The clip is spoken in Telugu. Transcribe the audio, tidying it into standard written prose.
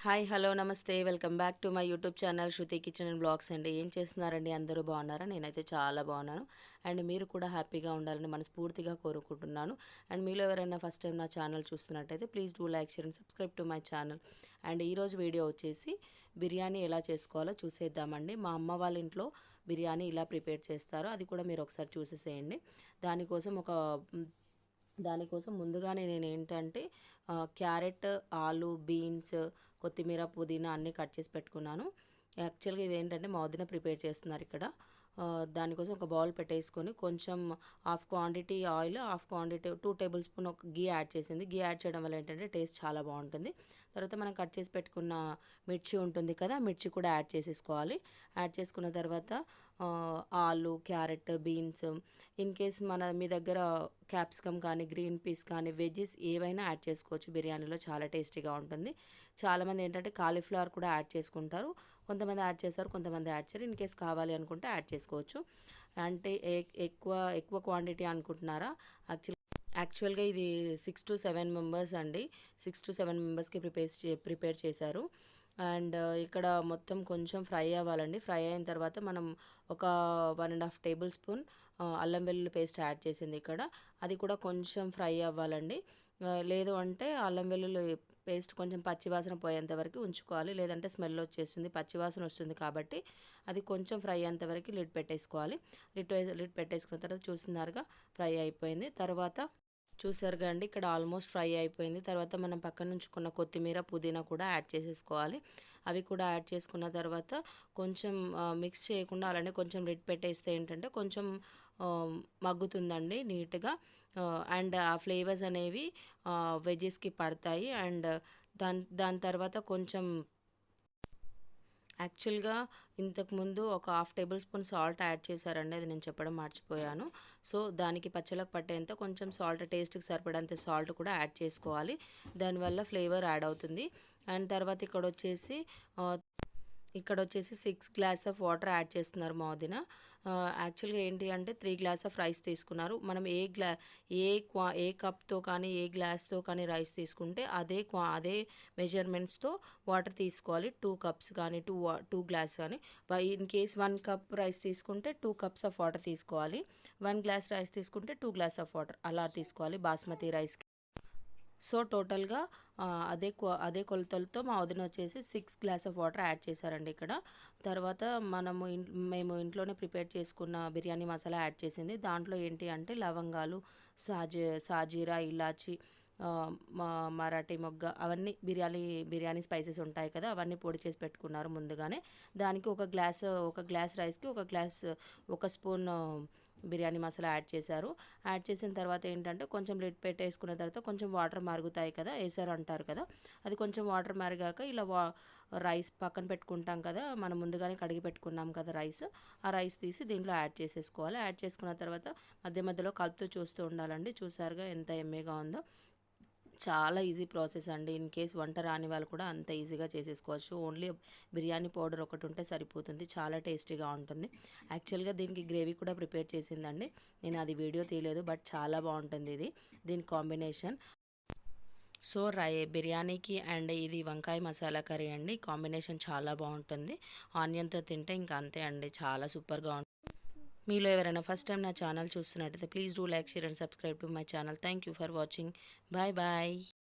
హాయ్ హలో నమస్తే welcome back to my YouTube channel Shruti kitchen and blogs అండి. ఏం చేస్తున్నారండి? అందరూ బాగున్నారా? నేనైతే చాలా బాగున్నాను. అండ్ మీరు కూడా హ్యాపీగా ఉండాలని మనస్ఫూర్తిగా కోరుకుంటున్నాను. అండ్ మీలో ఎవరైనా ఫస్ట్ టైం నా ఛానల్ చూస్తున్నట్టయితే please do like share and subscribe to my channel. And ఈరోజు వీడియో వచ్చేసి బిర్యానీ ఎలా చేసుకోవాలో చూసేద్దామండి. మా అమ్మ వాళ్ళ ఇంట్లో బిర్యానీ ఇలా ప్రిపేర్ చేస్తారో అది కూడా మీరు ఒకసారి చూసేసేయండి. దానికోసం ముందుగానే నేను ఏంటంటే క్యారెట్, ఆలు, బీన్స్, కొత్తిమీర, పుదీనా అన్నీ కట్ చేసి పెట్టుకున్నాను. యాక్చువల్గా ఇది ఏంటంటే మా వదిన ప్రిపేర్ చేస్తున్నారు ఇక్కడ. దానికోసం ఒక బౌల్ పెట్టేసుకొని కొంచెం half quantity oil, half quantity 2 table spoon ఒక గీ యాడ్ చేసింది. గీ యాడ్ చేయడం వల్ల ఏంటంటే టేస్ట్ చాలా బాగుంటుంది. తర్వాత మనం కట్ చేసి పెట్టుకున్న మిర్చి ఉంటుంది కదా, మిర్చి కూడా యాడ్ చేసేసుకోవాలి. యాడ్ చేసుకున్న తర్వాత ఆలు, క్యారెట్, బీన్స్, ఇన్ కేస్ మీ దగ్గర క్యాప్సికమ్ కానీ గ్రీన్ పీస్ కానీ వెజ్జెస్ ఏవైనా యాడ్ చేసుకోవచ్చు. బిర్యానీలో చాలా టేస్టీగా ఉంటుంది. చాలామంది ఏంటంటే కాలీఫ్లవర్ కూడా యాడ్ చేసుకుంటారు. కొంతమంది యాడ్ చేస్తారు, కొంతమంది యాడ్ చేయరు. ఇన్ కేస్ కావాలి అనుకుంటే యాడ్ చేసుకోవచ్చు. అంటే ఎక్కువ ఎక్కువ క్వాంటిటీ అనుకుంటున్నారా? యాక్చువల్గా ఇది 6 to 7 మెంబర్స్ అండి. 6 to 7 మెంబర్స్కి ప్రిపేర్ చేశారు. అండ్ ఇక్కడ మొత్తం కొంచెం ఫ్రై అవ్వాలండి. ఫ్రై అయిన తర్వాత మనం ఒక 1.5 టేబుల్ స్పూన్ అల్లం వెల్లుల్లి పేస్ట్ యాడ్ చేసింది ఇక్కడ. అది కూడా కొంచెం ఫ్రై అవ్వాలండి. లేదు అంటే అల్లం వెల్లుల్లి పేస్ట్ కొంచెం పచ్చివాసన పోయేంత వరకు ఉంచుకోవాలి, లేదంటే స్మెల్ వచ్చేస్తుంది, పచ్చివాసన వస్తుంది. కాబట్టి అది కొంచెం ఫ్రై అయ్యేంత వరకు లిడ్ పెట్టేసుకోవాలి. లిడ్ పెట్టేసుకున్న తర్వాత చూస్తున్నారుగా ఫ్రై అయిపోయింది. తర్వాత చూసారుగా అండి, ఇక్కడ ఆల్మోస్ట్ ఫ్రై అయిపోయింది. తర్వాత మనం పక్కన ఉంచుకున్న కొత్తిమీర, పుదీనా కూడా యాడ్ చేసేసుకోవాలి. అవి కూడా యాడ్ చేసుకున్న తర్వాత కొంచెం మిక్స్ చేయకుండా అలానే కొంచెం లిడ్ పెట్టేస్తే ఏంటంటే కొంచెం మగ్గుతుందండి నీట్గా. అండ్ ఆ ఫ్లేవర్స్ అనేవి వెజెస్కి పడతాయి. అండ్ దాని తర్వాత కొంచెం యాక్చువల్గా ఇంతకుముందు ఒక half table spoon salt add చేశారండి, అది నేను చెప్పడం మర్చిపోయాను. సో దానికి పచ్చలకు పట్టేంత కొంచెం సాల్ట్, టేస్ట్కి సరిపడంత సాల్ట్ కూడా యాడ్ చేసుకోవాలి. దానివల్ల ఫ్లేవర్ యాడ్ అవుతుంది. అండ్ తర్వాత ఇక్కడ వచ్చేసి 6 గ్లాస్ ఆఫ్ వాటర్ యాడ్ చేస్తున్నారు మా వదిన. యాక్చువల్గా ఏంటి అంటే 3 గ్లాస్ ఆఫ్ రైస్ తీసుకున్నారు. మనం ఏ కప్తో కానీ ఏ గ్లాస్తో కానీ రైస్ తీసుకుంటే అదే మెజర్మెంట్స్తో వాటర్ తీసుకోవాలి. 2 కప్స్ కానీ 2 గ్లాస్ కానీ. ఇన్ కేస్ 1 కప్ రైస్ తీసుకుంటే 2 కప్స్ ఆఫ్ వాటర్ తీసుకోవాలి. 1 గ్లాస్ రైస్ తీసుకుంటే 2 గ్లాస్ ఆఫ్ వాటర్ అలా తీసుకోవాలి బాస్మతి రైస్కి. సో టోటల్గా అదే కొలతలతో మా వదిన వచ్చేసి 6 గ్లాస్ ఆఫ్ వాటర్ యాడ్ చేశారండి ఇక్కడ. తర్వాత మేము ఇంట్లోనే ప్రిపేర్ చేసుకున్న బిర్యానీ మసాలా యాడ్ చేసింది. దాంట్లో ఏంటి అంటే లవంగాలు, సాజీరా, ఇలాచి, మరాఠీ మొగ్గ, అవన్నీ బిర్యానీ స్పైసెస్ ఉంటాయి కదా, అవన్నీ పొడి చేసి పెట్టుకున్నారు ముందుగానే. దానికి ఒక గ్లాస్ రైస్కి ఒక స్పూన్ బిర్యానీ మసాలా యాడ్ చేశారు. యాడ్ చేసిన తర్వాత ఏంటంటే కొంచెం లిడ్ పెట్టేసుకున్న తర్వాత కొంచెం వాటర్ మరుగుతాయి కదా, వేసారు అంటారు కదా, అది కొంచెం వాటర్ మరిగాక ఇలా రైస్ పక్కన పెట్టుకుంటాం కదా, మనం ముందుగానే కడిగి పెట్టుకున్నాం కదా రైస్, ఆ రైస్ తీసి దీంట్లో యాడ్ చేసేసుకోవాలి. యాడ్ చేసుకున్న తర్వాత మధ్య మధ్యలో కలుపుతూ చూస్తూ ఉండాలండి. చూసారుగా ఎంత ఎమ్మీగా ఉందో. చాలా ఈజీ ప్రాసెస్ అండి. ఇన్ కేస్ వంట రాని వాళ్ళు కూడా అంత ఈజీగా చేసేసుకోవచ్చు. ఓన్లీ బిర్యానీ పౌడర్ ఒకటి ఉంటే సరిపోతుంది. చాలా టేస్టీగా ఉంటుంది. యాక్చువల్గా దీనికి గ్రేవీ కూడా ప్రిపేర్ చేసిందండి, నేను అది వీడియో తీయలేదు, బట్ చాలా బాగుంటుంది దీని కాంబినేషన్. సో బిర్యానీకి అండ్ ఇది వంకాయ మసాలా కర్రీ అండి, కాంబినేషన్ చాలా బాగుంటుంది. ఆనియన్తో తింటే ఇంకా అంతే అండి, చాలా సూపర్గా ఉంటుంది. మీలో ఎవరైనా ఫస్ట్ టైం నా ఛానల్ చూస్తున్నట్టయితే please do like share and subscribe to my channel. Thank you for watching. Bye bye.